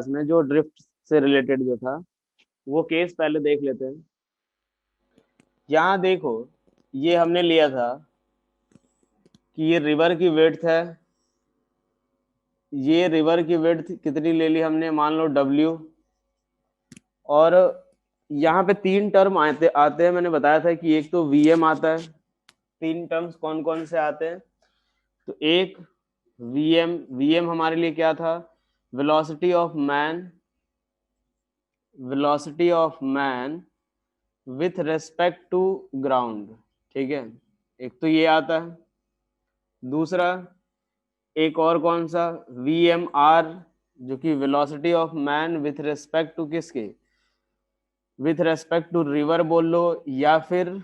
में जो ड्रिफ्ट से रिलेटेड जो था वो केस पहले देख लेते हैं। यहाँ देखो, ये हमने लिया था कि ये रिवर की विड्थ है। ये रिवर की विड्थ कितनी ले ली हमने, मान लो W। और यहाँ पे तीन टर्म आते आते हैं, मैंने बताया था कि एक तो VM आता है। तीन टर्म्स कौन कौन से आते हैं? तो एक VM हमारे लिए क्या था? Velocity of man, velocity of man with respect to ground. ठीक है, एक तो ये आता है। दूसरा एक और कौन सा? VMR, जो कि velocity of man with respect to किसके? विथ रेस्पेक्ट टू रिवर बोल लो, या फिर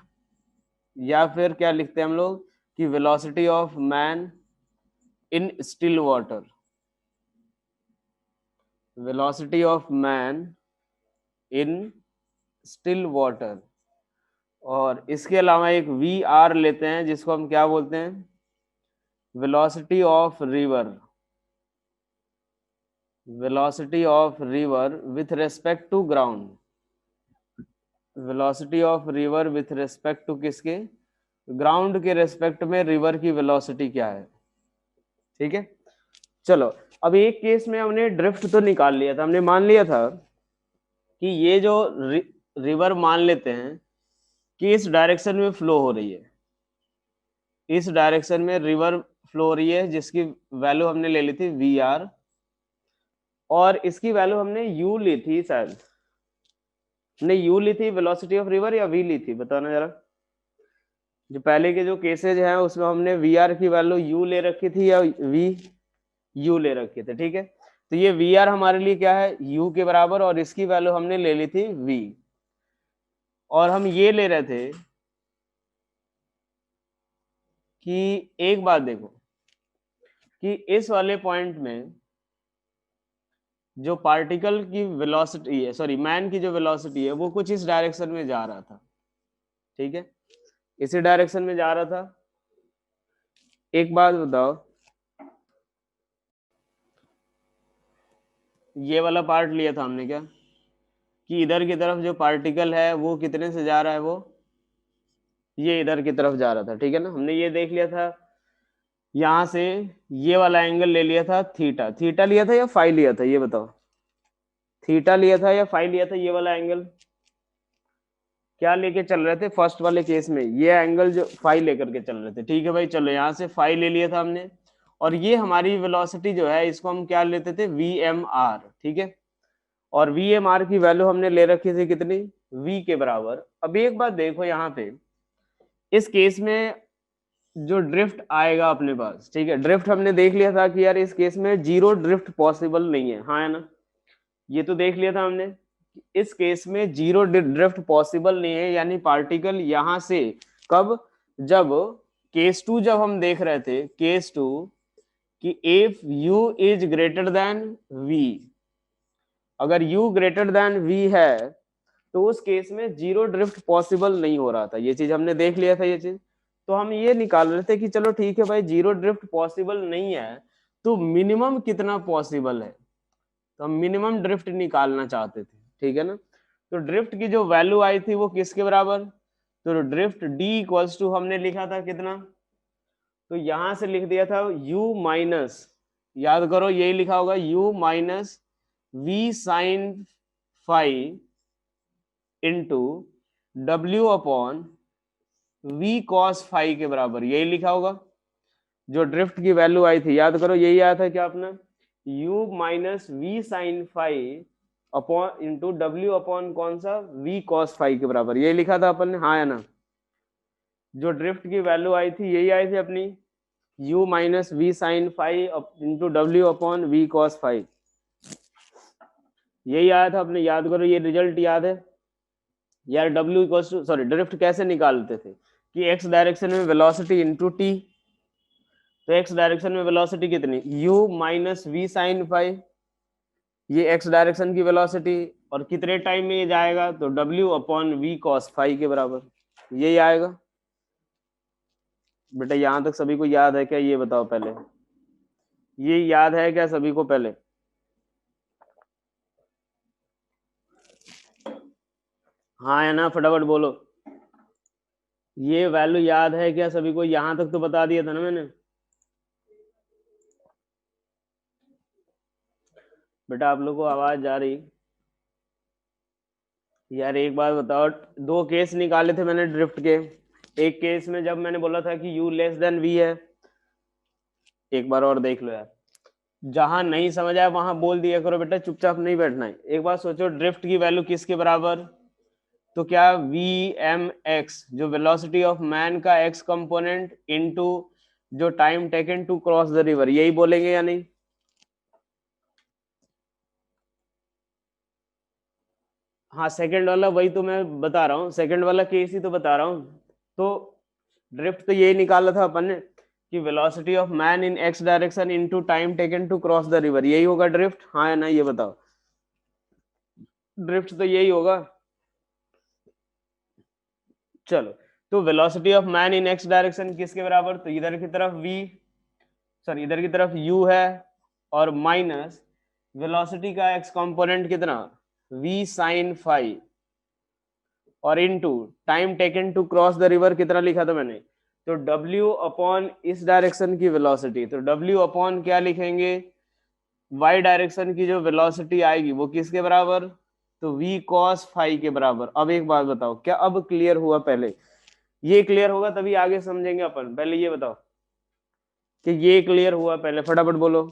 क्या लिखते हैं हम लोग कि velocity of man in still water. Velocity of man in still water. और इसके अलावा एक VR लेते हैं, जिसको हम क्या बोलते हैं? Velocity of river. Velocity of river with respect to ground. Velocity of river with respect to किसके? ग्राउंड के रेस्पेक्ट में रिवर की वेलोसिटी क्या है। ठीक है, चलो। अब एक केस में हमने ड्रिफ्ट तो निकाल लिया था, हमने मान लिया था कि ये जो रिवर मान लेते हैं कि इस डायरेक्शन में फ्लो हो रही है। इस डायरेक्शन में रिवर फ्लो हो रही है, जिसकी वैल्यू हमने ले ली थी VR। और इसकी वैल्यू हमने U ली थी शायद। हमने U ली थी वेलोसिटी ऑफ रिवर, या V ली थी, बताना जरा। जो पहले के जो केसेज हैं उसमें हमने VR की वैल्यू U ले रखी थी या V U ले रखे थे। ठीक है, तो ये VR हमारे लिए क्या है? U के बराबर, और इसकी वैल्यू हमने ले ली थी V। और हम ये ले रहे थे कि एक बात देखो कि इस वाले पॉइंट में जो पार्टिकल की वेलोसिटी है, सॉरी मैन की जो वेलोसिटी है, वो कुछ इस डायरेक्शन में जा रहा था। ठीक है, इसी डायरेक्शन में जा रहा था। एक बात बताओ, ये वाला पार्ट लिया था हमने क्या, कि इधर की तरफ जो पार्टिकल है वो कितने से जा रहा है? वो ये इधर की तरफ जा रहा था। ठीक है ना, हमने ये देख लिया था। यहां से ये वाला एंगल ले लिया था थीटा। थीटा लिया था या फाई लिया था, ये बताओ। थीटा लिया था या फाई लिया था? ये वाला एंगल क्या लेके चल रहे थे फर्स्ट वाले केस में? ये एंगल जो फाई लेकर के चल रहे थे। ठीक है भाई, चलो यहाँ से फाई ले लिया था हमने। और ये हमारी वेलोसिटी जो है, इसको हम क्या लेते थे? VMR। ठीक है, और VMR की वैल्यू हमने ले रखी थी कितनी? V के बराबर। अब एक बात देखो यहाँ पे, इस केस में जो ड्रिफ्ट आएगा अपने पास, ठीक है, ड्रिफ्ट हमने देख लिया था कि यार इस केस में जीरो ड्रिफ्ट पॉसिबल नहीं है, हाँ है ना? ये तो देख लिया था हमने। इस केस में जीरो ड्रिफ्ट पॉसिबल नहीं है, यानी पार्टिकल यहां से कब? जब केस टू, जब हम देख रहे थे केस टू कि if U is greater than V, अगर U ग्रेटर देन V है तो उस केस में जीरो ड्रिफ्ट पॉसिबल नहीं हो रहा था। ये चीज हमने देख लिया था, ये चीज। तो हम ये निकाल रहे थे कि चलो ठीक है भाई, जीरो ड्रिफ्ट पॉसिबल नहीं है तो मिनिमम कितना पॉसिबल है, तो हम मिनिमम ड्रिफ्ट निकालना चाहते थे। ठीक है ना, तो ड्रिफ्ट की जो वैल्यू आई थी वो किसके बराबर? तो ड्रिफ्ट D इक्वल्स टू हमने लिखा था कितना? तो यहां से लिख दिया था U माइनस, याद करो यही लिखा होगा, U minus V sine phi into W upon V cos phi के बराबर, यही लिखा होगा। जो ड्रिफ्ट की वैल्यू आई थी, याद करो यही आया था क्या अपना? U minus V sine phi upon into W upon कौन सा? V कॉस फाई के बराबर, यही लिखा था अपन ने, हाँ है ना? जो ड्रिफ्ट की वैल्यू आई थी यही आई थी अपनी, U minus V sine phi into W upon V cos phi, यही आया था अपने, याद करो ये रिजल्ट याद है यार। W equal to, sorry, drift कैसे निकालते थे कि एक्स डायरेक्शन में वेलोसिटी इंटू टी। तो एक्स डायरेक्शन में वेलोसिटी कितनी? U minus V sine phi, ये एक्स डायरेक्शन की वेलोसिटी, और कितने टाइम में ये जाएगा? तो W upon V cos phi के बराबर, यही आएगा। बेटा यहां तक सभी को याद है क्या, ये बताओ पहले। ये याद है क्या सभी को? पहले हाँ या ना, फटाफट बोलो। ये वैल्यू याद है क्या सभी को? यहां तक तो बता दिया था ना मैंने। बेटा आप लोग को आवाज जा रही? यार एक बात बताओ, दो केस निकाले थे मैंने ड्रिफ्ट के। एक केस में जब मैंने बोला था कि u लेस देन v है, एक बार और देख लो यार। जहां नहीं समझ आया वहां बोल दिया करो बेटा, चुपचाप नहीं बैठना है। एक बार सोचो, ड्रिफ्ट की वैल्यू किसके बराबर? तो क्या वी एम एक्स, जो वेलोसिटी ऑफ मैन का एक्स कंपोनेंट इनटू जो time taken to cross the river, यही बोलेंगे या नहीं? हाँ सेकंड वाला वही तो मैं बता रहा हूँ, सेकंड वाला केस ही तो बता रहा हूँ। तो ड्रिफ्ट तो यही निकाला था अपन ने कि velocity of man in x direction into time taken to cross the river, यही होगा ड्रिफ्ट, हाँ या ना ये बताओ। ड्रिफ्ट तो यही होगा। चलो, तो velocity of man in x direction किसके बराबर? तो इधर की तरफ v, सॉरी इधर की तरफ u है, और माइनस वेलोसिटी का एक्स कंपोनेंट कितना, v साइन फाई, और into time taken to cross the river कितना लिखा था मैंने? तो w अपॉन इस डायरेक्शन की वेलोसिटी, तो w अपॉन क्या लिखेंगे, y डायरेक्शन की जो वेलोसिटी आएगी वो किसके बराबर? तो v cos फाई के बराबर। अब एक बात बताओ, क्या अब क्लियर हुआ? पहले ये क्लियर होगा तभी आगे समझेंगे अपन, पहले ये बताओ कि ये क्लियर हुआ, पहले फटाफट बोलो।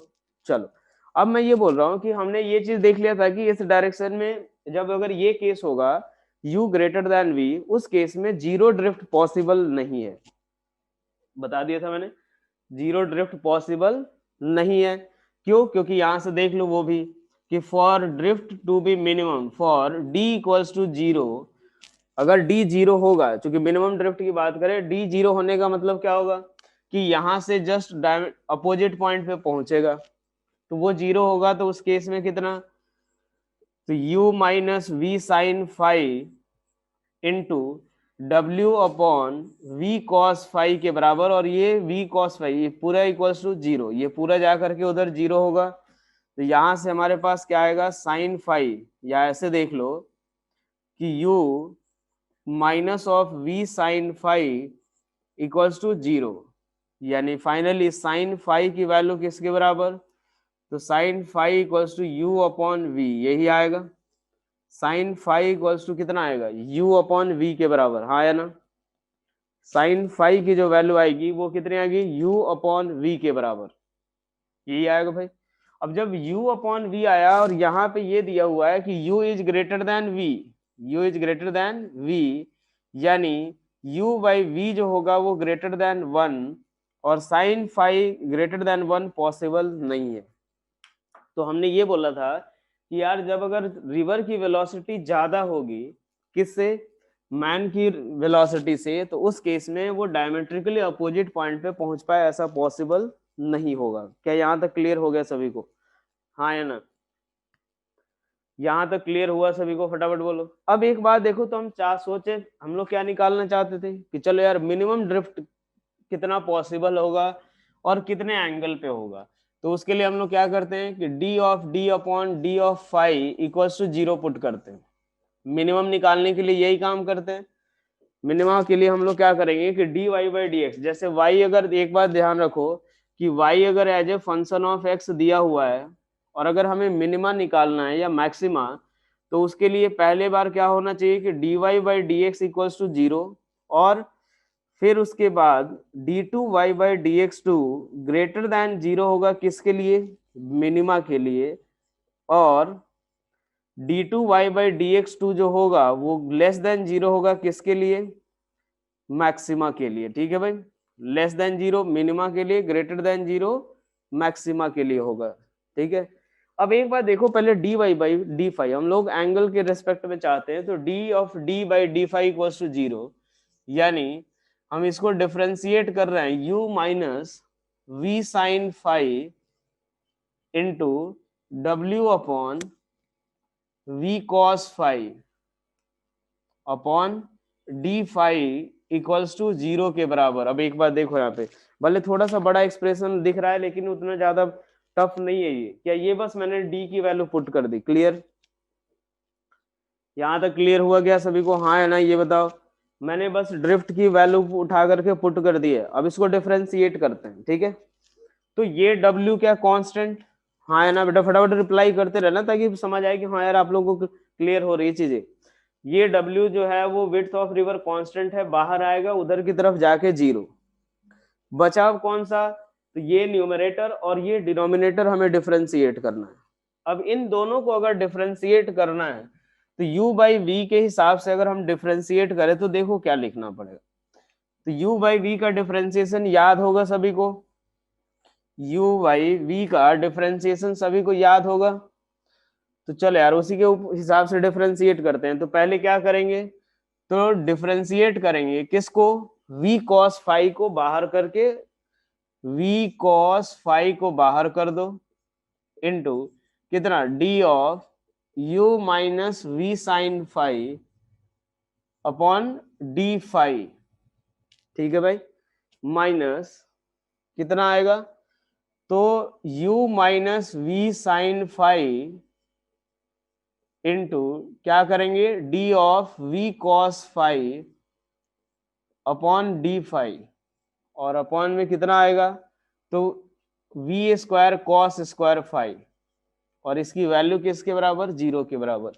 चलो, अब मैं ये बोल रहा हूँ कि हमने ये चीज देख लिया था कि इस डायरेक्शन में जब अगर ये केस होगा u ग्रेटर देन v, उस केस में जीरो ड्रिफ्ट पॉसिबल नहीं है। बता दिया था मैंने, जीरो ड्रिफ्ट पॉसिबल नहीं है। क्यों? क्योंकि यहां से देख लो वो भी कि for drift to be minimum for d equals to zero, अगर d जीरो होगा, क्योंकि मिनिमम ड्रिफ्ट की बात करें, d जीरो होने का मतलब क्या होगा कि यहां से जस्ट अपोजिट पॉइंट पे पहुंचेगा, तो वो जीरो होगा। तो उस केस में कितना, तो u minus v sine phi into डब्ल्यू अपॉन वी कॉस फाई के बराबर, और ये v कॉस फाई ये पूरा इक्वल्स टू जीरो, ये पूरा जा करके उधर जीरो होगा। तो यहां से हमारे पास क्या आएगा, साइन फाई, या ऐसे देख लो कि u minus of v sine phi equals to zero, यानी फाइनली साइन फाई की वैल्यू किसके बराबर? तो sine phi equals to u upon v, यही आएगा। साइन फाई इक्वल्स टू कितना आएगा, u अपॉन वी के बराबर, हाँ या ना? साइन फाई की जो वैल्यू आएगी वो कितनी आएगी, u अपॉन वी के बराबर, यही आएगा भाई। अब जब u अपॉन वी आया और यहाँ पे ये दिया हुआ है कि u is greater than v, u is greater than v, यानी u बाई v जो होगा वो ग्रेटर देन 1, और sine phi greater than 1 possible नहीं है। तो हमने ये बोला था कि यार जब अगर रिवर की वेलोसिटी ज्यादा होगी किससे, मैन की वेलोसिटी से, तो उस केस में वो डायमेट्रिकली अपोजिट पॉइंट पे पहुंच पाए, ऐसा पॉसिबल नहीं होगा। क्या यहाँ तक क्लियर हो गया सभी को, हाँ या ना? यहाँ तक क्लियर हुआ सभी को? फटाफट बोलो। अब एक बात देखो, तो हम चाह सोचे हम लोग क्या निकालना चाहते थे कि चलो यार मिनिमम ड्रिफ्ट कितना पॉसिबल होगा और कितने एंगल पे होगा। तो उसके लिए हम लोग क्या करते हैं कि d of d upon d of phi equals to zero put करते हैं। मिनिमम निकालने के लिए यही काम करते हैं। मिनिमम के लिए हम लोग क्या करेंगे कि d y by d x, जैसे वाई, अगर एक बात ध्यान रखो कि वाई अगर as a function of x दिया हुआ है, और अगर हमें मिनिमा निकालना है या मैक्सिमा, तो उसके लिए पहले बार क्या होना चाहिए कि d y by d x equals to zero, और फिर उसके बाद d two y by d x two greater than zero होगा किसके लिए, मिनिमा के लिए, और d two y by d x two जो होगा वो लेस देन जीरो होगा किसके लिए, मैक्सिमा के लिए। ठीक है भाई, लेस देन जीरो मिनिमा के लिए, ग्रेटर देन जीरो मैक्सिमा के लिए होगा। ठीक है, अब एक बात देखो, पहले d y by d phi हम लोग एंगल के रेस्पेक्ट में चाहते हैं, तो d of d by d phi equals to zero, यानी हम इसको डिफरेंशिएट कर रहे हैं u minus v sine phi into डब्ल्यू upon v cos phi upon d phi equals to zero के बराबर। अब एक बार देखो यहाँ पे, भले थोड़ा सा बड़ा एक्सप्रेशन दिख रहा है लेकिन उतना ज्यादा टफ नहीं है ये। क्या ये बस मैंने डी की वैल्यू पुट कर दी, क्लियर? यहाँ तक क्लियर हुआ क्या सभी को? हाँ है ना? ये बताओ। मैंने बस ड्रिफ्ट की वैल्यू उठा करके पुट कर दी है, अब इसको डिफरेंशिएट करते हैं, ठीक है? तो ये W क्या कांस्टेंट? हाँ है ना बेटा? फटाफट रिप्लाई करते रहना ताकि समझ आए कि हाँ यार आप लोगों को क्लियर हो रही है चीजें। ये W जो है वो विड्थ ऑफ रिवर कांस्टेंट है, बाहर आएगा उधर की तरफ जाके 0। बचा अब कौन सा? तो ये न्यूमरेटर और ये डिनोमिनेटर हमें डिफरेंशिएट करना है। अब इन दोनों को अगर डिफरेंशिएट करना है तो u बाई वी के हिसाब से अगर हम डिफरेंशिएट करें तो देखो क्या लिखना पड़ेगा। तो u बाई वी का डिफरेंशिएशन याद होगा सभी को? u बाई वी का डिफरेंशिएशन सभी को याद होगा? तो चलो यार उसी के हिसाब से डिफरेंशिएट करते हैं। तो पहले क्या करेंगे? तो डिफरेंशिएट करेंगे किसको? v cos फाई को बाहर करके, v cos फाई को बाहर कर दो, इनटू कितना? d of u minus v sine phi upon d phi, ठीक है भाई? माइनस कितना आएगा? तो u minus v sine phi into क्या करेंगे? d of v cos phi upon d phi, और अपॉन में कितना आएगा? तो v square cos square phi, और इसकी वैल्यू किसके बराबर? 0 के बराबर।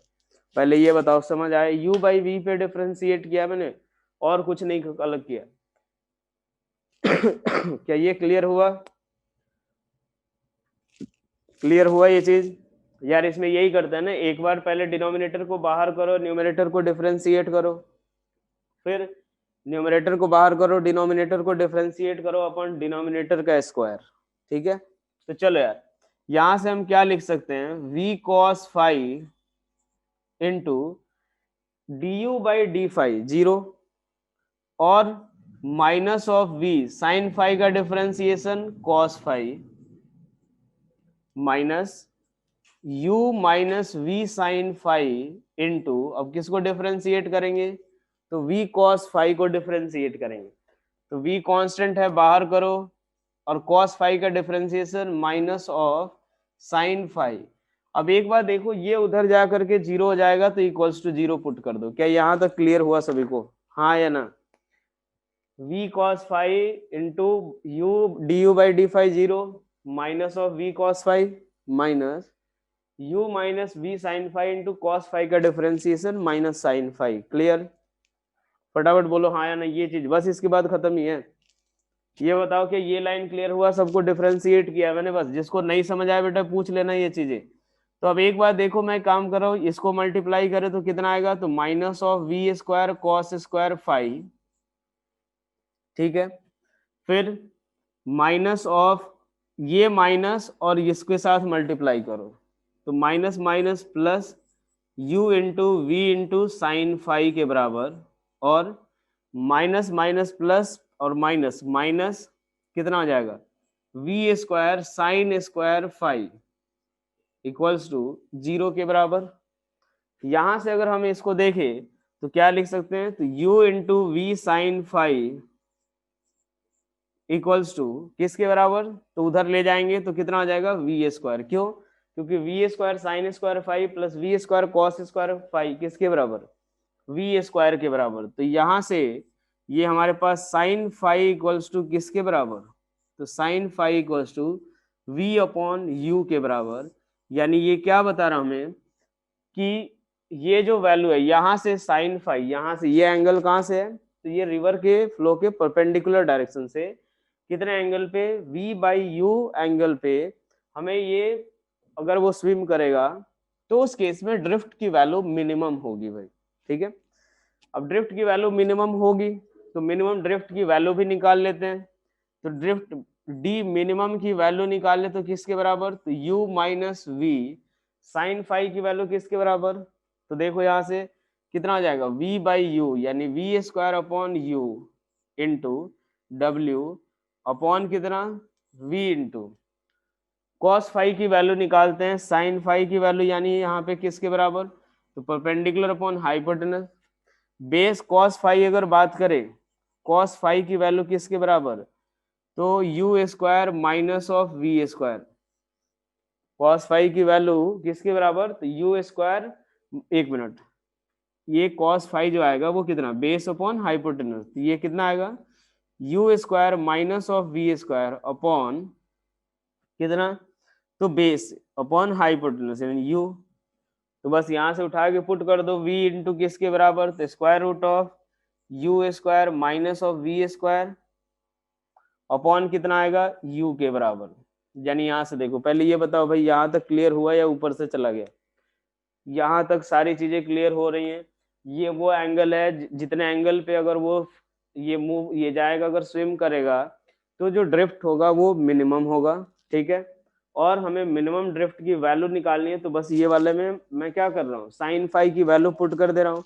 पहले ये बताओ समझ आए? u बाई वी पे डिफरेंशिएट किया मैंने और कुछ नहीं अलग किया। क्या ये क्लियर हुआ? क्लियर हुआ ये चीज? यार इसमें यही करते हैं ना, एक बार पहले डिनोमिनेटर को बाहर करो, न्यूमरेटर को डिफरेंशिएट करो, फिर न्यूमरेटर को बाहर करो, डिनोमिनेटर को डिफरेंशिएट करो अपन डिनोमिनेटर का स्क्वायर, ठीक है? तो चलो यार यहां से हम क्या लिख सकते हैं? v cos phi into d u by d phi 0, और minus of v sine phi का differentiation cos phi minus u minus v sine phi into, अब किसको डिफरेंशिएट करेंगे? तो v cos फाई को डिफरेंशिएट करेंगे। तो v कांस्टेंट है, बाहर करो, और cos फाई का differentiation minus of sine phi. अब एक बार देखो ये उधर जा करके 0 हो जाएगा तो इक्वल्स टू 0 पुट कर दो। क्या यहां तक क्लियर हुआ सभी को? हाँ या ना? v cos phi into u d u by d phi 0 minus of v cos phi minus u minus v sine phi into cos phi का differentiation minus sine phi. Clear? फटाफट बोलो हाँ या ना ये चीज, बस इसके बाद खत्म ही है। ये बताओ कि ये लाइन क्लियर हुआ? सबको डिफरेंशिएट किया मैंने, बस जिसको नहीं समझ आया बेटा पूछ लेना ये चीजें। तो अब एक बार देखो मैं काम कर रहा हूँ, इसको मल्टीप्लाई करे तो कितना आएगा? तो minus of v square cos square phi, ठीक है? फिर माइनस ऑफ ये माइनस और इसके साथ मल्टीप्लाई करो, तो minus minus plus u into v into sine phi के बराबर, और माइनस माइनस प्लस और माइनस माइनस कितना हो जाएगा? v square sine square phi equals to 0 के बराबर। यहां से अगर हम इसको देखें तो क्या लिख सकते हैं? तो u into v sine phi equals to किसके बराबर? तो उधर ले जाएंगे तो कितना हो जाएगा? V square. क्यों? क्योंकि v square sine square phi plus v square cos square phi किसके बराबर? वी स्क्वायर के बराबर। तो यहां से ये हमारे पास साइन फाई इक्वल्स टू किसके बराबर? तो sine phi equals to v upon u के बराबर। यानी ये क्या बता रहा हमें कि ये जो वैल्यू है यहां से साइन फाई, यहां से ये एंगल कहां से है? तो ये रिवर के फ्लो के परपेंडिकुलर डायरेक्शन से कितने एंगल पे? v बाई यू एंगल पे हमें ये अगर वो स्विम करेगा तो उस केस में ड्रिफ्ट की वैल्यू मिनिमम होगी भाई, ठीक है? अब ड्रिफ्ट की वैल्यू मिनिमम होगी तो मिनिमम ड्रिफ्ट की वैल्यू भी निकाल लेते हैं। तो ड्रिफ्ट डी मिनिमम की वैल्यू निकाल ले तो किसके बराबर? तो u minus v sine phi की वैल्यू किसके बराबर? तो देखो यहां से कितना आ जाएगा? v बाई यू, यानी v square upon u into डब्ल्यू अपॉन कितना? v इंटू कॉस फाई की वैल्यू निकालते हैं, साइन फाई की वैल्यू, यानी यहाँ पे किसके बराबर? तो perpendicular upon hypotenuse. Base cos phi अगर बात करें, कॉस फाई की वैल्यू किसके बराबर? तो u square minus of v square. Cos phi की वैल्यू किसके बराबर? तो यू स्क्वायर, एक मिनट, ये cos फाई जो आएगा वो कितना, बेस अपॉन हाइपोटेनस, ये कितना आएगा u square minus of v square upon कितना, तो बेस अपॉन हाइपोटेनस यानी यू। तो बस यहाँ से उठा के पुट कर दो v इंटू किसके बराबर, तो square root of u square minus of v square upon कितना आएगा u के बराबर। यानी यहाँ से देखो, पहले ये बताओ भाई यहाँ तक क्लियर हुआ या ऊपर से चला गया, यहाँ तक सारी चीजें क्लियर हो रही हैं। ये वो एंगल है जितने एंगल पे अगर वो ये मूव ये जाएगा, अगर स्विम करेगा तो जो ड्रिफ्ट होगा वो मिनिमम होगा, ठीक है। और हमें मिनिमम ड्रिफ्ट की वैल्यू निकालनी है, तो बस ये वाले में मैं क्या कर रहा हूँ, साइन फाई की वैल्यू पुट कर दे रहा हूँ,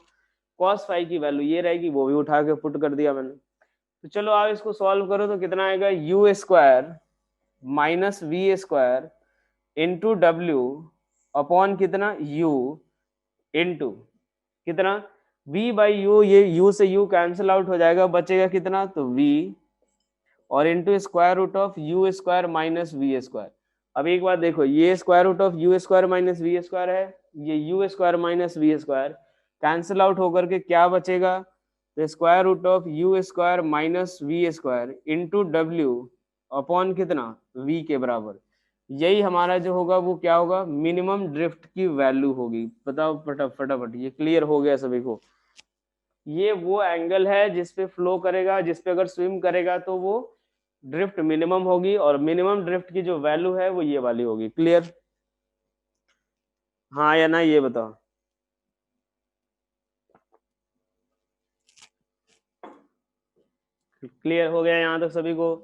कॉस फाई की वैल्यू ये रहेगी, वो भी उठा के पुट कर दिया मैंने। तो चलो आप इसको सॉल्व करो तो कितना आएगा, u square minus v square into डब्ल्यू अपॉन कितना u इंटू कितना v बाई यू, ये u से u कैंसिल आउट हो जाएगा, बचेगा कितना, तो v और into square root of u square minus v square. अब एक बात देखो, ये square root of u square minus v square है, ये u square minus v square cancel out होकर के क्या बचेगा, तो square root of u square minus v square into डब्ल्यू अपॉन कितना v के बराबर। यही हमारा जो होगा वो क्या होगा, मिनिमम ड्रिफ्ट की वैल्यू होगी। बताओ फटाफट, ये क्लियर हो गया सभी को। ये वो एंगल है जिसपे फ्लो करेगा, जिसपे अगर स्विम करेगा तो वो ड्रिफ्ट मिनिमम होगी, और मिनिमम ड्रिफ्ट की जो वैल्यू है वो ये वाली होगी। क्लियर, हाँ या ना, ये बताओ। क्लियर हो गया यहाँ तक सभी को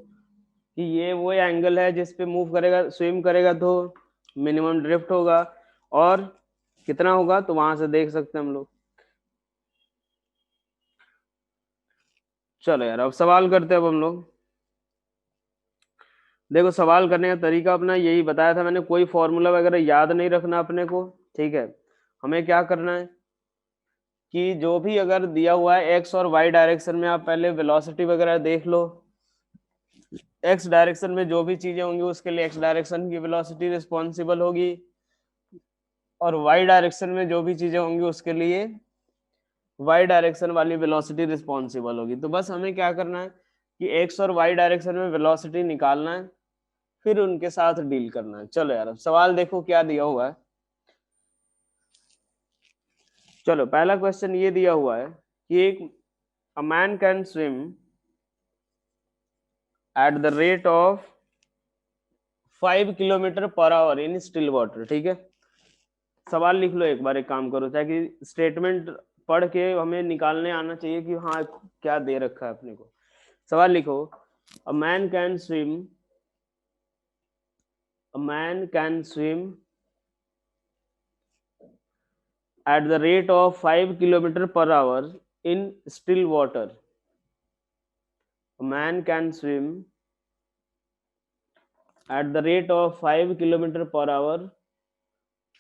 कि ये वो एंगल है जिसपे मूव करेगा, स्विम करेगा तो मिनिमम ड्रिफ्ट होगा, और कितना होगा तो वहां से देख सकते हैं हम लोग। चलो यार अब सवाल करते हैं अब हम लोग। देखो सवाल करने का तरीका अपना यही बताया था मैंने, कोई फॉर्मूला वगैरह याद नहीं रखना अपने को, ठीक है। हमें क्या करना है कि जो भी अगर दिया हुआ है एक्स और वाई डायरेक्शन में, आप पहले वेलोसिटी वगैरह देख लो। एक्स डायरेक्शन में जो भी चीजें होंगी उसके लिए एक्स डायरेक्शन की वेलोसिटी रिस्पॉन्सिबल होगी, और वाई डायरेक्शन में जो भी चीजें होंगी उसके लिए वाई डायरेक्शन वाली वेलोसिटी रिस्पॉन्सिबल होगी। तो बस हमें क्या करना है कि एक्स और वाई डायरेक्शन में वेलोसिटी निकालना है, फिर उनके साथ डील करना है। चलो यार अब सवाल देखो क्या दिया हुआ है। चलो पहला क्वेश्चन ये दिया हुआ है कि एक a man can swim at the rate of 5 kilometre per hour in still water, ठीक है। सवाल लिख लो एक बार, एक काम करो, ताकि स्टेटमेंट पढ़ के हमें निकालने आना चाहिए कि हाँ क्या दे रखा है अपने को। सवाल लिखो, a man can swim, a man can swim at the rate of 5 kilometer per hour in still water. A man can swim at the rate of 5 kilometer per hour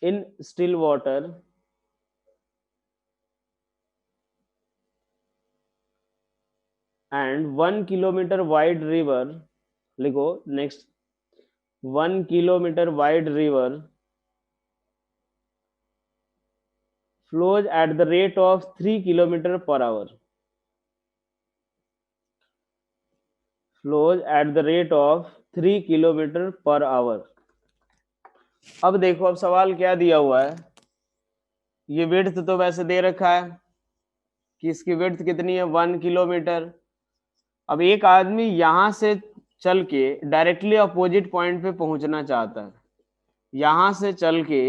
in still water and 1 kilometer wide river, लिखो next, 1 kilometer wide river flows at the rate of 3 kilometer per hour, flows at the rate of 3 kilometre per hour. अब देखो अब सवाल क्या दिया हुआ है, ये विड्थ तो वैसे दे रखा है कि इसकी विड्थ कितनी है 1 किलोमीटर। अब एक आदमी यहां से चल के डायरेक्टली अपोजिट पॉइंट पे पहुंचना चाहता है, यहां से चल के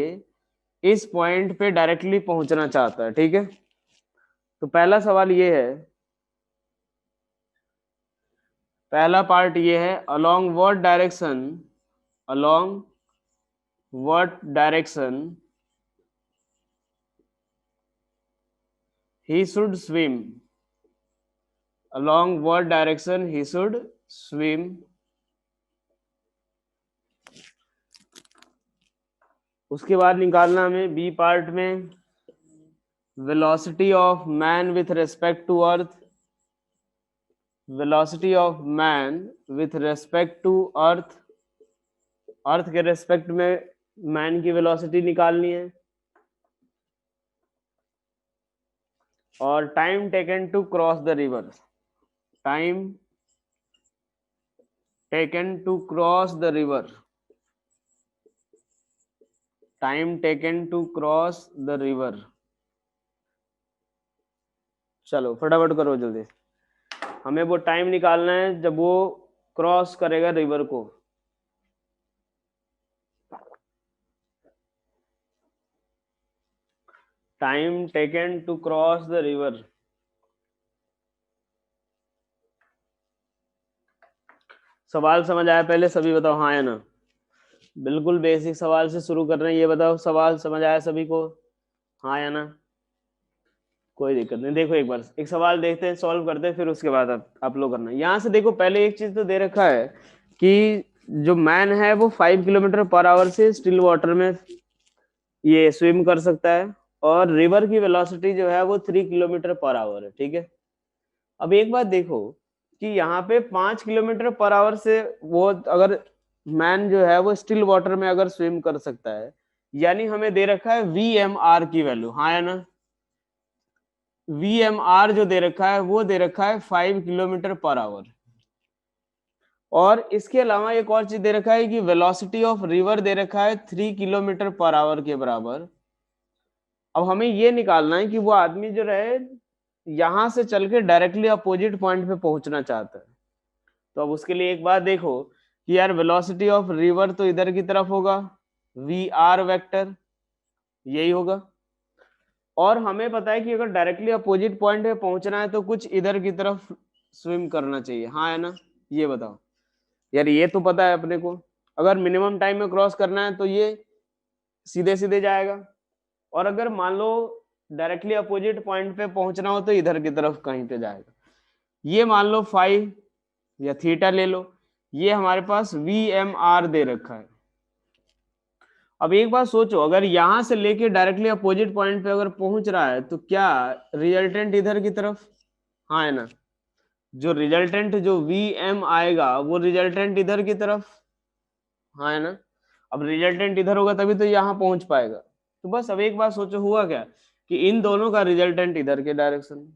इस पॉइंट पे डायरेक्टली पहुंचना चाहता है, ठीक है। तो पहला सवाल ये है, पहला पार्ट ये है, along what direction, along what direction he should swim, along what direction he should swim। उसके बाद निकालना हमें बी पार्ट में, velocity of man with respect to earth, velocity of man with respect to earth, earth के respect में man की velocity निकालनी है। और time taken to cross the river, time taken to cross the river, time taken to cross the river. चलो फटाफट करो जल्दी, हमें वो टाइम निकालना है जब वो क्रॉस करेगा रिवर को। Time taken to cross the river. सवाल समझ आया पहले सभी बताओ हाँ या ना। बिल्कुल बेसिक सवाल से शुरू कर रहे हैं, ये बताओ सवाल समझ आया सभी को, हाँ या ना। कोई दिक्कत नहीं, देखो एक बार एक सवाल देखते हैं, सॉल्व करते हैं, फिर उसके बाद आप लोग करना। यहाँ से देखो पहले एक चीज तो दे रखा है कि जो मैन है वो 5 किलोमीटर पर आवर से स्टिल वाटर में ये स्विम कर सकता है, और रिवर की वेलोसिटी जो है वो 3 किलोमीटर पर आवर है, ठीक है। अब एक बात देखो कि यहाँ पे 5 किलोमीटर पर आवर से वो अगर मैन जो है वो स्टिल वाटर में अगर स्विम कर सकता है, यानी हमें दे रखा है VMR की वैल्यू, हाँ या ना। VMR जो दे रखा है वो दे रखा है 5 किलोमीटर पर आवर, और इसके अलावा एक और चीज दे रखा है कि वेलोसिटी ऑफ रिवर दे रखा है 3 किलोमीटर पर आवर के बराबर। अब हमें ये निकालना है कि वो आदमी जो रहे यहां से चल के डायरेक्टली अपोजिट पॉइंट पे पहुंचना चाहता है। तो अब उसके लिए एक बात देखो कि यार वेलोसिटी ऑफ रिवर तो इधर की तरफ होगा, VR वेक्टर यही होगा, और हमें पता है कि अगर डायरेक्टली अपोजिट पॉइंट पे पहुंचना है तो कुछ इधर की तरफ स्विम करना चाहिए, हाँ है ना। ये बताओ यार, ये तो पता है अपने को, अगर मिनिमम टाइम में क्रॉस करना है तो ये सीधे सीधे जाएगा, और अगर मान लो डायरेक्टली अपोजिट पॉइंट पे पहुंचना हो तो इधर की तरफ कहीं पे जाएगा। ये मान लो 5 या थीटा ले लो, ये हमारे पास VMR दे रखा है। अब एक बात सोचो, अगर यहां से लेके डायरेक्टली अपोजिट पॉइंट पे अगर पहुंच रहा है तो क्या रिजल्टेंट इधर की तरफ, हाँ है ना। जो रिजल्टेंट जो VM आएगा वो रिजल्टेंट इधर की तरफ, हाँ है ना। अब रिजल्टेंट इधर होगा तभी तो यहाँ पहुंच पाएगा। तो बस अब एक बात सोचो, हुआ क्या कि इन दोनों का रिजल्टेंट इधर के डायरेक्शन में,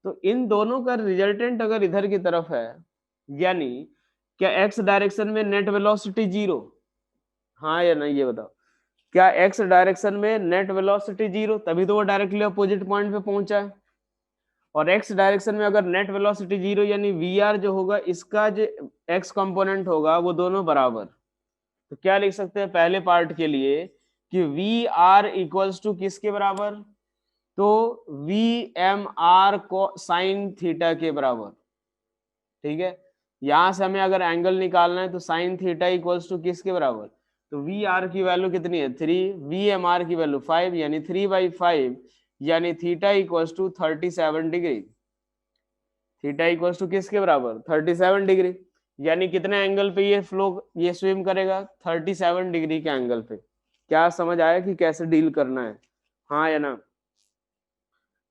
तो इन दोनों का रिजल्टेंट अगर इधर की तरफ है, यानी क्या एक्स डायरेक्शन में नेट वेलोसिटी जीरो, हाँ या नहीं ये बताओ। क्या एक्स डायरेक्शन में नेट वेलोसिटी जीरो, तभी तो वो डायरेक्टली अपोजिट पॉइंट पे पहुंचा है। और एक्स डायरेक्शन में अगर नेट वेलोसिटी जीरो यानी VR जो होगा इसका जो एक्स कंपोनेंट होगा वो दोनों बराबर। तो क्या लिख सकते हैं पहले पार्ट के लिए कि VR इक्वल्स टू किसके बराबर, तो VMR को साइन थीटा के बराबर, ठीक है। यहां से हमें अगर एंगल निकालना है तो साइन थीटा इक्वल्स टू किसके बराबर, तो VR की वैल्यू कितनी है 3, VMR की वैल्यू 5, यानी 3/5, यानी theta equals to 37 degree. Theta equals to किसके बराबर 37 डिग्री, यानी कितने एंगल पे ये स्विम करेगा 37 डिग्री के एंगल पे। क्या समझ आया कि कैसे डील करना है, हाँ या ना।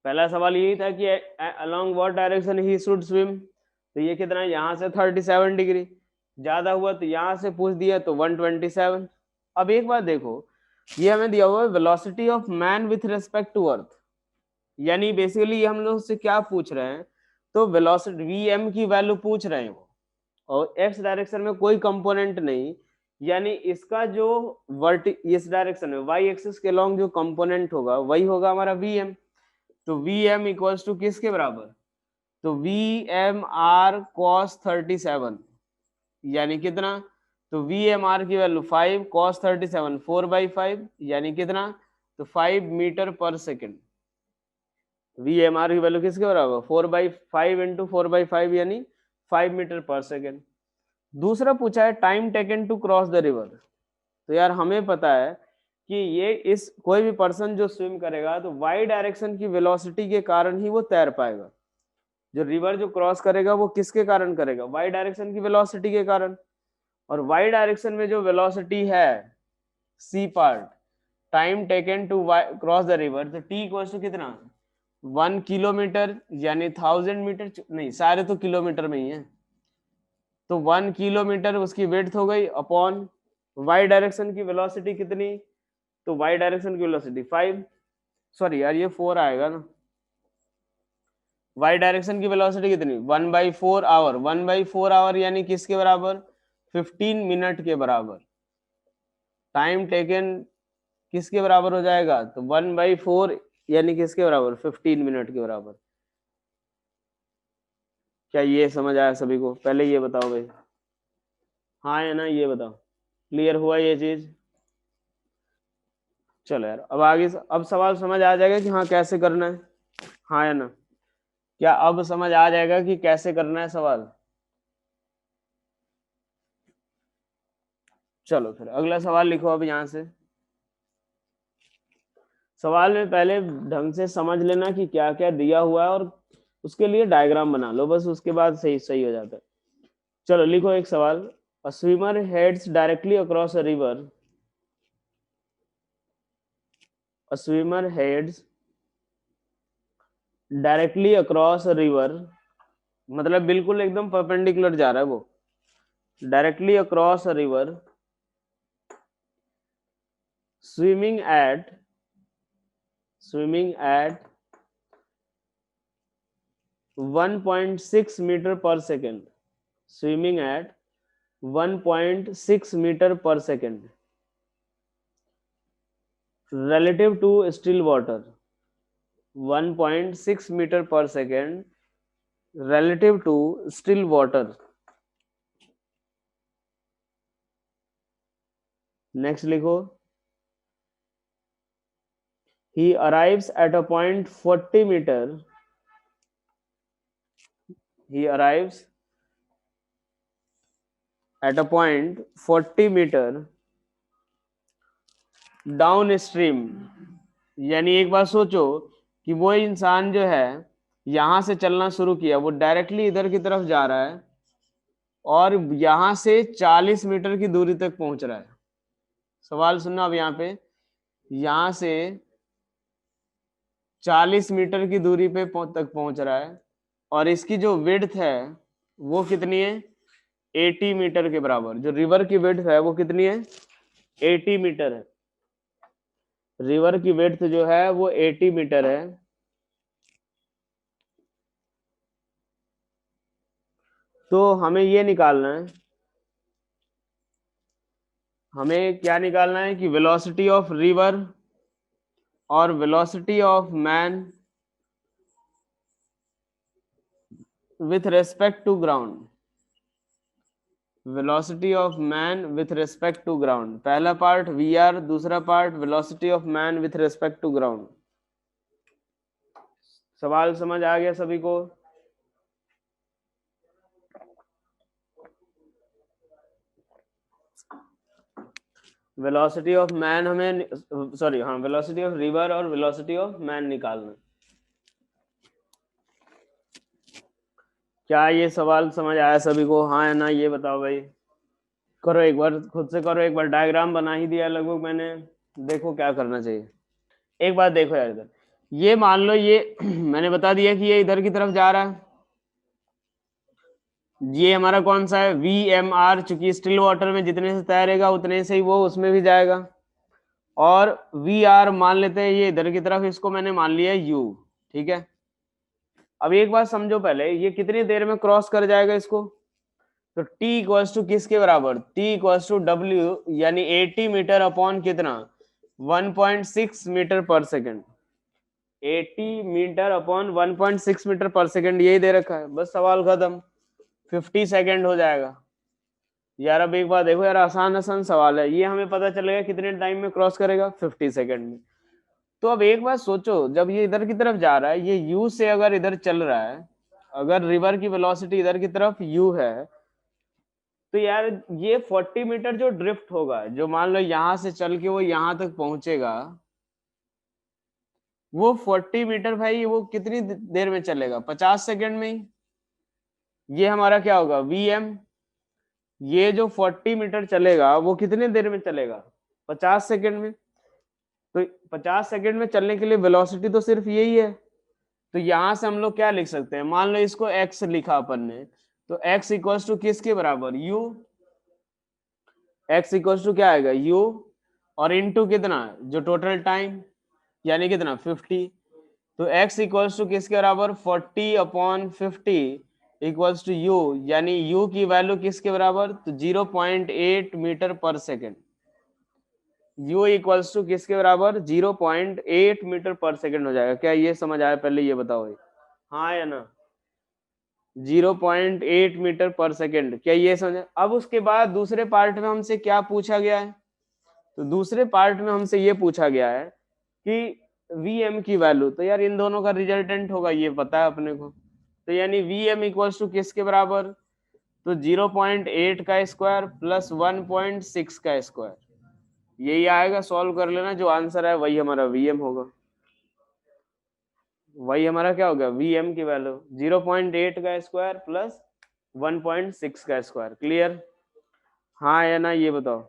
पहला सवाल यही था कि along what direction he should swim, तो ये कितना है यहाँ से 37 डिग्री, ज्यादा हुआ तो यहाँ से पूछ दिया तो 127। अब एक बात देखो, ये हमें दिया हुआ है velocity of man with respect to earth, यानी बेसिकली हम लोग से क्या पूछ रहे हैं, तो वेलोसिटी VM की वैल्यू पूछ रहे हैं वो, और एक्स डायरेक्शन में कोई कंपोनेंट नहीं, यानी इसका जो इस डायरेक्शन में वाई एक्सिस के लॉन्ग जो कंपोनेंट होगा वही होगा हमारा VM। तो VM इक्वल्स टू किसके बराबर, तो VMR cos 37, यानी कितना, तो VMR की वैल्यू 5 cos 37 4/5, यानी कितना, तो 5 मीटर पर सेकेंड। VMR की वैल्यू किसके बराबर 4/5 इंटू 4/5 यानी 5 मीटर पर सेकेंड। दूसरा पूछा है time taken to cross the river, तो यार हमें पता है कि ये इस कोई भी पर्सन जो स्विम करेगा तो वाई डायरेक्शन की वेलोसिटी के कारण ही वो तैर पाएगा। जो रिवर जो क्रॉस करेगा वो किसके कारण करेगा, वाई डायरेक्शन की वेलोसिटी के कारण, और वाई डायरेक्शन में जो वेलोसिटी है c part, time taken to cross the river, तो टी इक्वल्स टू कितना 1 किलोमीटर, यानी 1000 मीटर, नहीं सारे तो किलोमीटर में ही है, तो 1 किलोमीटर उसकी विड्थ हो गई अपॉन वाई डायरेक्शन की वेलोसिटी कितनी, तो वाई डायरेक्शन की वेलोसिटी 5, सॉरी यार ये 4 आएगा ना, वाई डायरेक्शन की वेलोसिटी कितनी, 1/4 आवर, 1/4 आवर यानी किसके बराबर, 15 मिनट के बराबर। टाइम टेकन किसके बराबर हो जाएगा, तो 1/4 यानी किसके बराबर, 15 मिनट के बराबर। क्या ये समझ आया सभी को, पहले ये बताओ भाई, हाँ या ना, ये बताओ, क्लियर हुआ ये चीज। चलो यार, अब आगे अब सवाल समझ आ जाएगा कि हाँ कैसे करना है, हाँ या ना, क्या अब समझ आ जाएगा कि कैसे करना है सवाल। चलो फिर अगला सवाल लिखो अब यहाँ से। सवाल में पहले ढंग से समझ लेना कि क्या क्या दिया हुआ है, और उसके लिए डायग्राम बना लो, बस उसके बाद सही सही हो जाता है। चलो लिखो एक सवाल। A swimmer heads directly across a river. A swimmer heads directly across a river, मतलब बिल्कुल एकदम परपेंडिकुलर जा रहा है वो, directly across a river, swimming at 1.6 metre per second, swimming at 1.6 metre per second relative to still water, 1.6 metre per second relative to still water। Next लिखो, he arrives at a point 40 meter, he arrives at a point 40 meter down stream. यानी एक बात सोचो कि वो इंसान जो है यहां से चलना शुरू किया, वो डायरेक्टली इधर की तरफ जा रहा है और यहां से 40 मीटर की दूरी तक पहुंच रहा है। सवाल सुनना अब यहाँ पे, यहां से 40 मीटर की दूरी पे तक पहुंच रहा है, और इसकी जो विड्थ है वो कितनी है, 80 मीटर के बराबर। जो रिवर की विड्थ है वो कितनी है, 80 मीटर है। रिवर की विड्थ जो है वो 80 मीटर है। तो हमें ये निकालना है, हमें क्या निकालना है कि वेलोसिटी ऑफ रिवर और velocity of man with respect to ground, velocity of man with respect to ground. पहला पार्ट वी आर, दूसरा part velocity of man with respect to ground. सवाल समझ आ गया सभी को। वेलोसिटी ऑफ मैन हमें, सॉरी हाँ, वेलोसिटी ऑफ रिवर और वेलोसिटी ऑफ मैन निकालना। क्या ये सवाल समझ आया सभी को, हाँ या ना, ये बताओ भाई। करो एक बार, खुद से करो एक बार, डायग्राम बना ही दिया लगभग मैंने, देखो क्या करना चाहिए। एक बात देखो यार, इधर ये मान लो ये मैंने बता दिया कि ये इधर की तरफ जा रहा है, ये हमारा कौन सा है, वी एम आर, चूंकि स्टिल वाटर में जितने से तैरेगा उतने से ही वो उसमें भी जाएगा। और वी आर मान लेते हैं ये इधर की तरफ, इसको मैंने मान लिया यू, ठीक है। अब एक बात समझो, पहले ये कितनी देर में क्रॉस कर जाएगा इसको, तो t इक्वल्स टू किसके बराबर, t इक्वल्स टू w, यानी 80 मीटर अपॉन कितना, 1.6 metre per second. 80 metre upon 1.6 metre per second यही दे रखा है, बस सवाल खत्म, 50 सेकेंड हो जाएगा। यार अब एक बात देखो यार, आसान आसान सवाल है, ये हमें पता चलेगा कितने टाइम में क्रॉस करेगा, 50 सेकेंड में। तो अब एक बात सोचो, जब ये इधर की तरफ जा रहा है, ये यू से अगर इधर चल रहा है, अगर रिवर की वेलोसिटी इधर की तरफ यू है, तो यार ये 40 मीटर जो ड्रिफ्ट होगा, जो मान लो यहां से चल के वो यहां तक पहुंचेगा, वो 40 मीटर भाई वो कितनी देर में चलेगा, 50 सेकेंड में ही। ये हमारा क्या होगा, वी एम। ये जो 40 मीटर चलेगा वो कितने देर में चलेगा, 50 सेकेंड में। तो 50 सेकेंड में चलने के लिए वेलोसिटी तो सिर्फ यही है। तो यहां से हम लोग क्या लिख सकते हैं, मान लो इसको x लिखा अपन ने, तो x इक्वल्स टू किसके बराबर, u। x इक्वल्स टू क्या आएगा, u, और इनटू कितना, जो टोटल टाइम, यानी कितना 50। तो x इक्वल्स टू किसके बराबर 40/50 इक्वल्स टू u, यानी u की वैल्यू किसके बराबर, तो 0.8 metre per second. u equals to किसके बराबर 0.8 मीटर पर सेकेंड हो जाएगा। क्या ये समझ आया, पहले ये बताओ भाई, हाँ या ना। 0.8 मीटर पर सेकेंड, क्या ये समझ। अब उसके बाद दूसरे पार्ट में हमसे क्या पूछा गया है, तो दूसरे पार्ट में हमसे ये पूछा गया है कि Vm की वैल्यू, तो यार इन दोनों का रिजल्टेंट होगा, ये पता है अपने को। तो यानी Vm इक्वल्स टू किसके बराबर, तो 0.8 का स्क्वायर प्लस 1.6 का स्क्वायर, यही आएगा। सॉल्व कर लेना, जो आंसर है वही हमारा Vm होगा। वही हमारा क्या होगा, Vm की वैल्यू 0.8 का स्क्वायर प्लस 1.6 का स्क्वायर। क्लियर, हाँ या ना, ये बताओ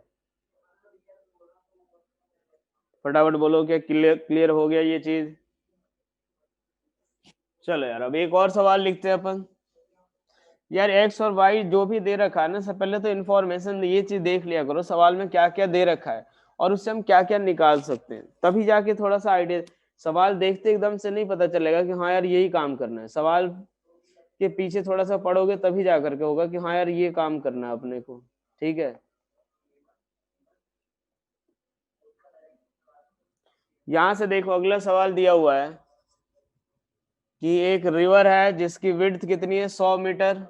फटाफट बोलो, क्या क्लियर क्लियर हो गया ये चीज। चलो यार, अब एक और सवाल लिखते हैं अपन। यार एक्स और वाई जो भी दे रखा है ना, सब पहले तो इन्फॉर्मेशन ये चीज देख लिया करो, सवाल में क्या क्या दे रखा है और उससे हम क्या क्या निकाल सकते हैं, तभी जाके थोड़ा सा आइडिया। सवाल देखते एकदम से नहीं पता चलेगा कि हाँ यार यही काम करना है, सवाल के पीछे थोड़ा सा पढ़ोगे तभी जा करके होगा कि हाँ यार ये काम करना है अपने को। ठीक है, यहां से देखो अगला सवाल दिया हुआ है कि एक रिवर है जिसकी विड्थ कितनी है, 100 मीटर।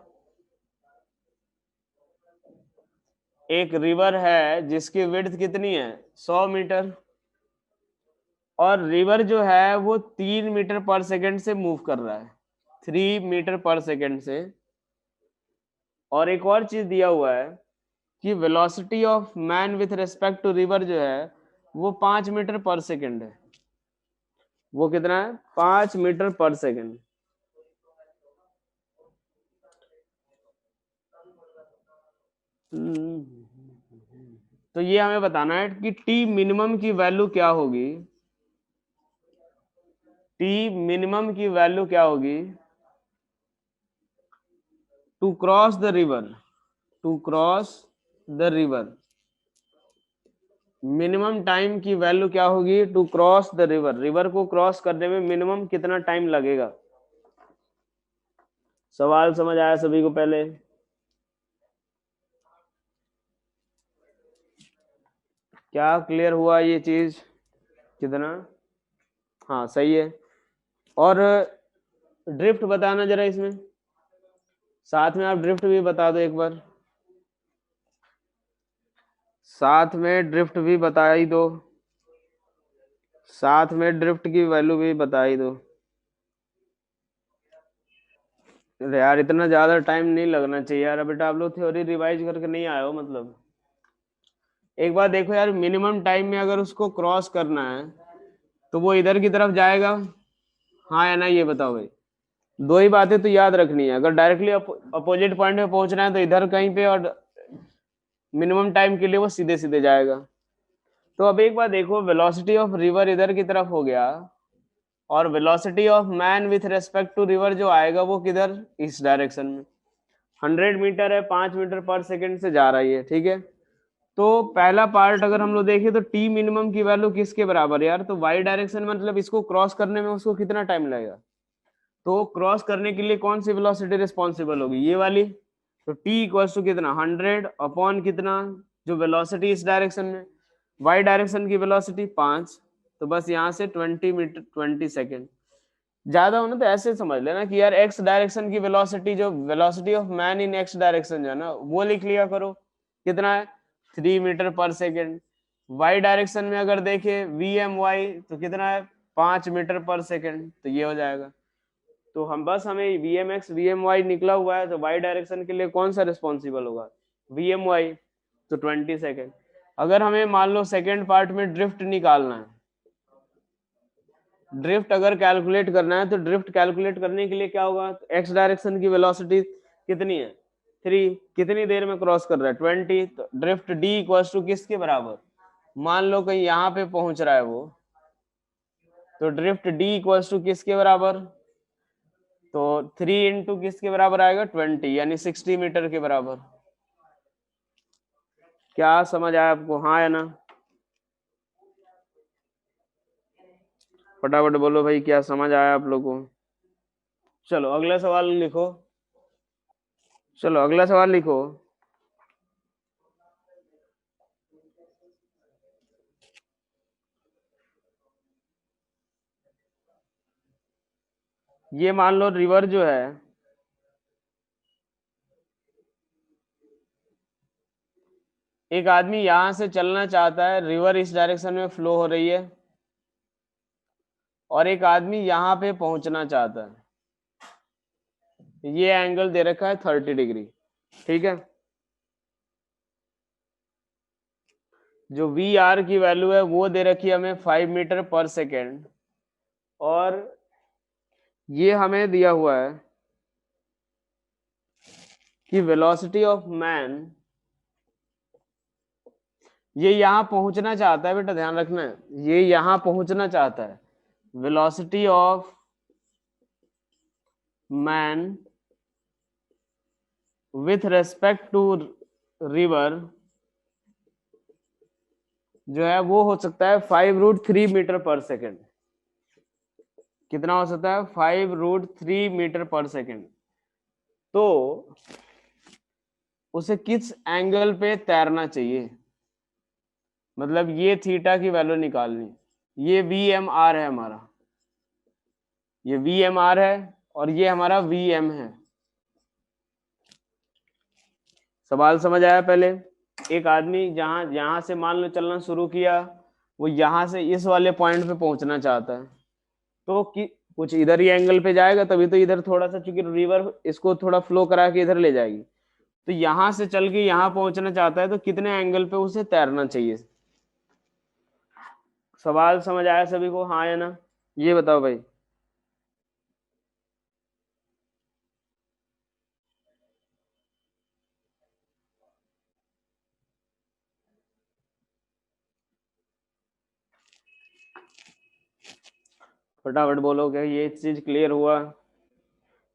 एक रिवर है जिसकी विड्थ कितनी है, 100 मीटर, और रिवर जो है वो 3 मीटर पर सेकंड से मूव कर रहा है, 3 मीटर पर सेकंड से। और एक और चीज दिया हुआ है कि velocity of man with respect to river जो है वो 5 मीटर पर सेकंड है। वो कितना है, 5 मीटर पर सेकंड। तो ये हमें बताना है कि टी मिनिमम की वैल्यू क्या होगी, टी मिनिमम की वैल्यू क्या होगी to cross the river, to cross the river. Minimum time की वैल्यू क्या होगी to cross the river, river को क्रॉस करने में मिनिमम कितना टाइम लगेगा। सवाल समझ आया सभी को पहले, क्या क्लियर हुआ ये चीज, कितना, हाँ सही है। और ड्रिफ्ट बताना जरा इसमें, साथ में आप ड्रिफ्ट भी बता दो एक बार, साथ में ड्रिफ्ट भी बता ही दो, साथ में ड्रिफ्ट की वैल्यू भी बता ही दो। अरे यार इतना ज्यादा टाइम नहीं लगना चाहिए यार, बेटा आप लोग थ्योरी रिवाइज करके नहीं आए हो मतलब। एक बार देखो यार, मिनिमम टाइम में अगर उसको क्रॉस करना है तो वो इधर की तरफ जाएगा, हाँ या ना, ये बताओ भाई। दो ही बातें तो याद रखनी है, अगर डायरेक्टली अपोजिट पॉइंट पे पहुंचना है तो इधर कहीं पे, और मिनिमम टाइम के लिए वो सीधे सीधे जाएगा। तो अब एक बार देखो, वेलोसिटी ऑफ रिवर इधर की तरफ हो गया, और velocity of man with respect to river जो आएगा वो किधर, इस डायरेक्शन में। 100 मीटर है, 5 मीटर पर सेकंड से जा रही है, ठीक है। तो पहला पार्ट अगर हम लोग देखें तो टी मिनिमम की वैल्यू किसके बराबर यार, तो वाई डायरेक्शन, मतलब इसको क्रॉस करने में उसको कितना टाइम लगेगा। तो क्रॉस करने के लिए कौन सी वेलोसिटी रिस्पॉन्सिबल होगी, ये वाली। तो टी इक्वल्स टू कितना, 100 अपॉन कितना, जो वेलोसिटी इस डायरेक्शन में, वाई डायरेक्शन की वेलोसिटी 5, तो बस यहाँ से 20 मीटर 20 सेकेंड। ज्यादा होना तो ऐसे समझ लेना कि यार एक्स डायरेक्शन की वेलोसिटी, जो velocity of man in x direction जो है ना, वो लिख लिया करो, कितना है 3 metre per second. Y direction में अगर देखे वी एम वाई तो कितना है 5 मीटर पर सेकेंड, तो ये हो जाएगा। तो हम बस, हमें v m x v m y निकला हुआ है, तो वाई डायरेक्शन के लिए कौन सा रिस्पॉन्सिबल होगा, वी एम वाई, तो 20 सेकेंड। अगर हमें मान लो सेकेंड पार्ट में ड्रिफ्ट निकालना है, ड्रिफ्ट अगर कैलकुलेट करना है, तो ड्रिफ्ट कैलकुलेट करने के लिए क्या होगा, एक्स डायरेक्शन की वेलोसिटी कितनी है 3, कितनी देर में क्रॉस कर रहा है 20, तो ड्रिफ्ट डी इक्वल्स टू किसके बराबर, मान लो कहीं यहाँ पे पहुंच रहा है वो, तो ड्रिफ्ट डी इक्वल्स टू किसके बराबर, तो 3 इंटू किसके बराबर आएगा 20, यानी 60 मीटर के बराबर। क्या समझ आया आपको, हाँ या ना। फटाफट बोलो भाई, क्या समझ आया आप लोगों को? चलो अगला सवाल लिखो। चलो अगला सवाल लिखो। ये मान लो रिवर जो है, एक आदमी यहां से चलना चाहता है, रिवर इस डायरेक्शन में फ्लो हो रही है, और एक आदमी यहां पे पहुंचना चाहता है। ये एंगल दे रखा है 30 डिग्री, ठीक है। जो वी आर की वैल्यू है वो दे रखी है हमें 5 मीटर पर सेकेंड, और ये हमें दिया हुआ है कि वेलोसिटी ऑफ मैन, ये यहां पहुंचना चाहता है, बेटा ध्यान रखना है, ये यहां पहुंचना चाहता है। Velocity of man with respect to river जो है वो हो सकता है 5√3 मीटर पर सेकेंड। कितना हो सकता है? 5√3 मीटर पर सेकेंड। तो उसे किस एंगल पे तैरना चाहिए, मतलब ये थीटा की वैल्यू निकालनी। ये वी एम आर है हमारा, ये वी एम आर है, और ये हमारा वी एम है। सवाल समझ आया? पहले एक आदमी जहां यहां से मान लो चलना शुरू किया, वो यहां से इस वाले पॉइंट पे पहुंचना चाहता है, तो कुछ इधर ही एंगल पे जाएगा, तभी तो इधर थोड़ा सा, चूंकि रिवर इसको थोड़ा फ्लो करा के इधर ले जाएगी, तो यहां से चल के यहां पहुंचना चाहता है, तो कितने एंगल पे उसे तैरना चाहिए। सवाल समझ आया सभी को? हाँ या ना, ये बताओ भाई। फटाफट बोलो, क्या ये चीज क्लियर हुआ?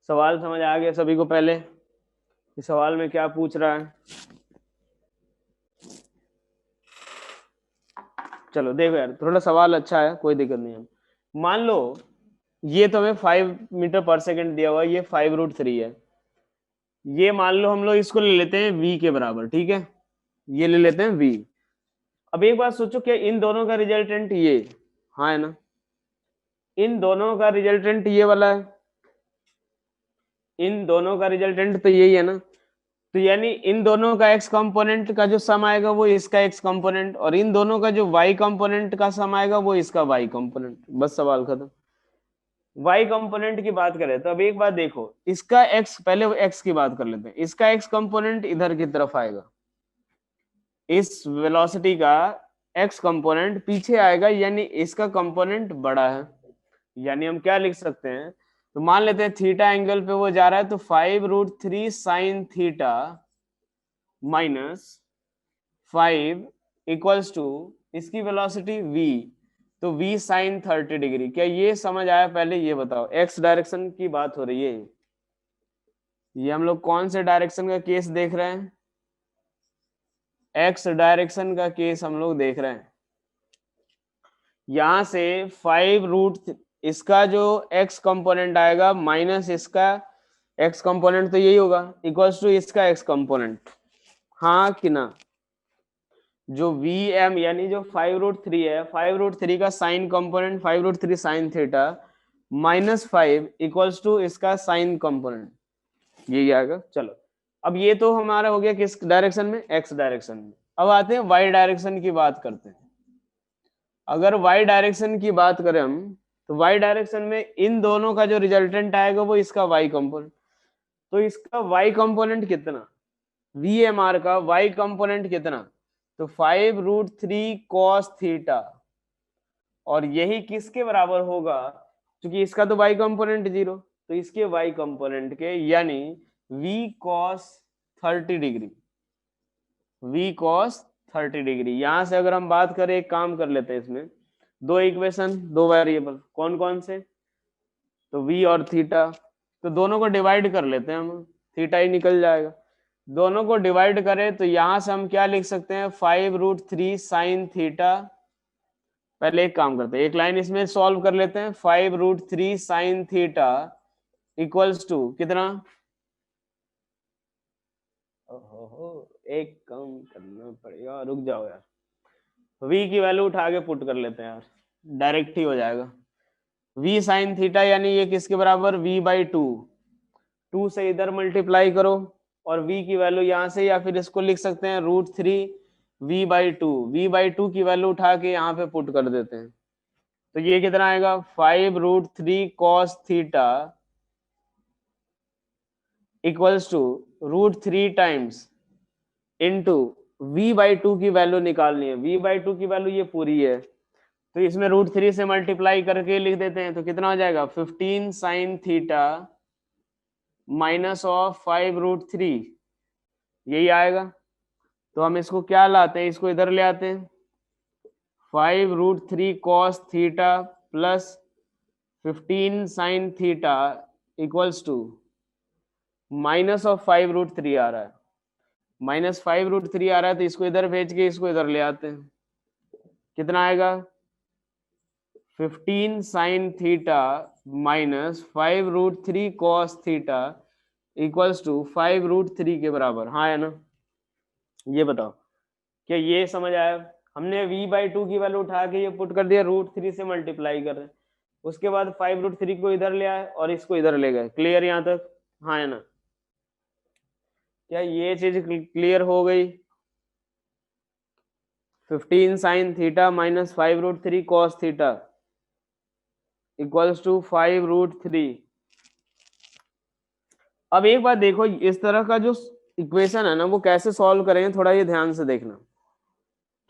सवाल समझ आ गया सभी को? पहले इस सवाल में क्या पूछ रहा है? चलो देखो यार, थोड़ा सवाल अच्छा है, कोई दिक्कत नहीं है। मान लो ये तो हमें 5 मीटर पर सेकेंड दिया हुआ है, ये 5√3 है। ये मान लो हम लोग इसको ले लेते हैं v के बराबर, ठीक है, ये ले लेते हैं v। अब एक बात सोचो, क्या इन दोनों का रिजल्टेंट ये, हाँ है ना, इन दोनों का रिजल्टेंट ये वाला है, इन दोनों का रिजल्टेंट तो यही है ना। तो यानी इन दोनों का x कंपोनेंट का जो सम आएगा वो इसका x कंपोनेंट, और इन दोनों का जो y कंपोनेंट का सम आएगा वो इसका y कंपोनेंट। बस सवाल खत्म। y कंपोनेंट की बात करें तो अब एक बात देखो, इसका x, पहले x की बात कर लेते हैं, इसका x कंपोनेंट इधर की तरफ आएगा, इस वेलोसिटी का x कंपोनेंट पीछे आएगा, यानी इसका कंपोनेंट बड़ा है। यानी हम क्या लिख सकते हैं, तो मान लेते हैं थीटा एंगल पे वो जा रहा है, तो 5√3 sin theta minus 5 equals to इसकी वेलोसिटी v, तो v sin 30 डिग्री। क्या ये समझ आया? पहले ये बताओ, x डायरेक्शन की बात हो रही है, ये हम लोग कौन से डायरेक्शन का केस देख रहे हैं? x डायरेक्शन का केस हम लोग देख रहे हैं। यहां से 5 रूट, इसका जो x कंपोनेंट आएगा माइनस इसका x कंपोनेंट, तो यही होगा, इक्वल्स टू इसका x कंपोनेंट, हाँ कि ना। जो वी एम यानी जो 5√3 है, 5√3 का sine component 5√3 sin theta minus 5 equals to इसका साइन कंपोनेंट, यही आएगा। चलो अब ये तो हमारा हो गया किस डायरेक्शन में? एक्स डायरेक्शन में। अब आते हैं वाई डायरेक्शन की बात करते हैं। अगर वाई डायरेक्शन की बात करें हम, तो वाई डायरेक्शन में इन दोनों का जो रिजल्टेंट आएगा वो इसका वाई कंपोनेंट, तो इसका वाई कंपोनेंट कितना, वी एम आर का वाई कंपोनेंट कितना, तो 5√3 cos थीटा, और यही किसके बराबर होगा, क्योंकि इसका तो वाई कंपोनेंट 0, तो इसके वाई कंपोनेंट के, यानी v cos 30 degree, v cos 30 degree. यहां से अगर हम बात करें, एक काम कर लेते हैं, इसमें दो इक्वेशन, दो वेरिएबल, कौन कौन से, तो v और थीटा, तो दोनों को डिवाइड कर लेते हैं हम, थीटा ही निकल जाएगा। दोनों को डिवाइड करें तो यहां से हम क्या लिख सकते हैं, 5√3 sin थीटा, पहले एक काम करते हैं, एक लाइन इसमें सॉल्व कर लेते हैं। 5√3 साइन थीटा इक्वल्स टू कितना, ओहो एक कम करना पड़ेगा, रुक जाओ यार, v की वैल्यू उठा के पुट कर लेते हैं यार, डायरेक्ट ही हो जाएगा। v साइन थीटा यानी ये किसके बराबर, v/2, 2 से इधर मल्टीप्लाई करो और v की वैल्यू यहाँ से, या फिर इसको लिख सकते हैं √3 v/2, v/2 की वैल्यू उठा के यहाँ पे पुट कर देते हैं। तो ये कितना आएगा, 5√3 cos theta equals to √3 times into v/2 की वैल्यू निकालनी है। v/2 की वैल्यू ये पूरी है, तो इसमें √3 से मल्टीप्लाई करके लिख देते हैं। तो कितना हो जाएगा, 15 साइन थीटा माइनस ऑफ 5√3, यही आएगा। तो हम इसको क्या लाते हैं, इसको इधर ले आते हैं, 5√3 cos theta plus 15 sine theta equals to minus of 5√3 आ रहा है, -5√3 आ रहा है, तो इसको इधर भेज के इसको इधर ले आते हैं। कितना आएगा, 15 sine theta minus 5√3 cos theta equals to 5√3 के बराबर, हाँ है ना। ये बताओ क्या ये समझ आया। हमने v/2 की वैल्यू उठा के ये पुट कर दिया, √3 से मल्टीप्लाई कर रहे हैं, उसके बाद 5√3 को इधर ले आए और इसको इधर ले गए। क्लियर यहाँ तक, हाँ है ना। क्या ये चीज क्लियर हो गई। 15 sine theta minus 5√3 cos theta equals to 5√3। अब एक बात देखो, इस तरह का जो इक्वेशन है ना, वो कैसे सॉल्व करेंगे, थोड़ा ये ध्यान से देखना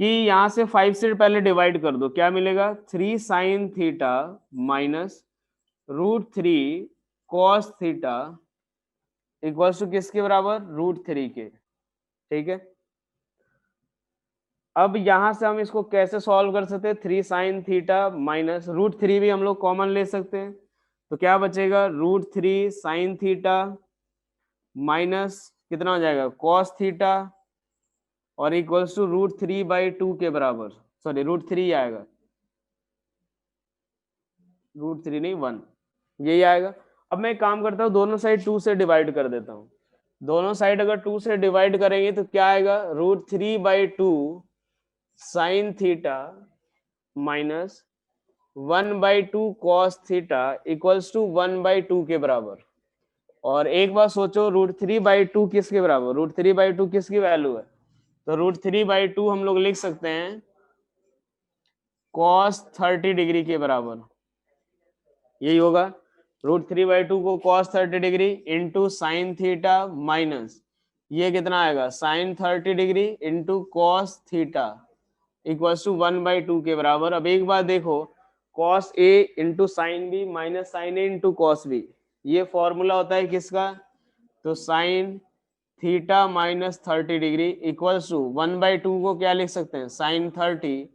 कि यहाँ से 5 से पहले डिवाइड कर दो, क्या मिलेगा, 3 sine theta minus √3 cos theta equals to किसके बराबर, √3 के। ठीक है, अब यहां से हम इसको कैसे सॉल्व कर सकते हैं, 3 साइन थीटा माइनस √3 भी हम लोग कॉमन ले सकते हैं, तो क्या बचेगा, √3 साइन थीटा माइनस कितना हो जाएगा, cos थीटा और इक्वल्स टू √3/2 के बराबर, सॉरी √3 आएगा, √3 नहीं 1, यही आएगा। अब मैं एक काम करता हूँ, दोनों साइड 2 से डिवाइड कर देता हूँ। दोनों साइड अगर 2 से डिवाइड करेंगे तो क्या आएगा, √3/2 sine theta minus 1/2 cos theta equals to 1/2 के बराबर। और एक बार सोचो, √3/2 किसके बराबर, √3/2 किसकी वैल्यू है, तो √3/2 हम लोग लिख सकते हैं cos 30 डिग्री के बराबर, यही होगा। √3/2 को cos 30 degree into sine theta minus ये कितना आएगा, sine 30 degree into cos theta equals to 1/2 के बराबर। अब एक बार देखो, cos a into sine B minus sine A into cos b, ये फॉर्मूला होता है किसका, तो sine theta minus 30 degree equals to 1/2 को क्या लिख सकते हैं, साइन 30,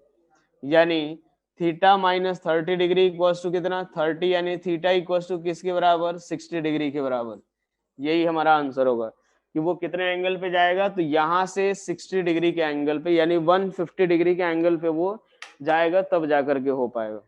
यानी theta minus 30 degree equals to कितना, 30, यानी थीटा इक्वल्स टू किसके बराबर, 60 डिग्री के बराबर। यही हमारा आंसर होगा कि वो कितने एंगल पे जाएगा, तो यहाँ से 60 डिग्री के एंगल पे, यानी 150 डिग्री के एंगल पे वो जाएगा, तब जाकर के हो पाएगा।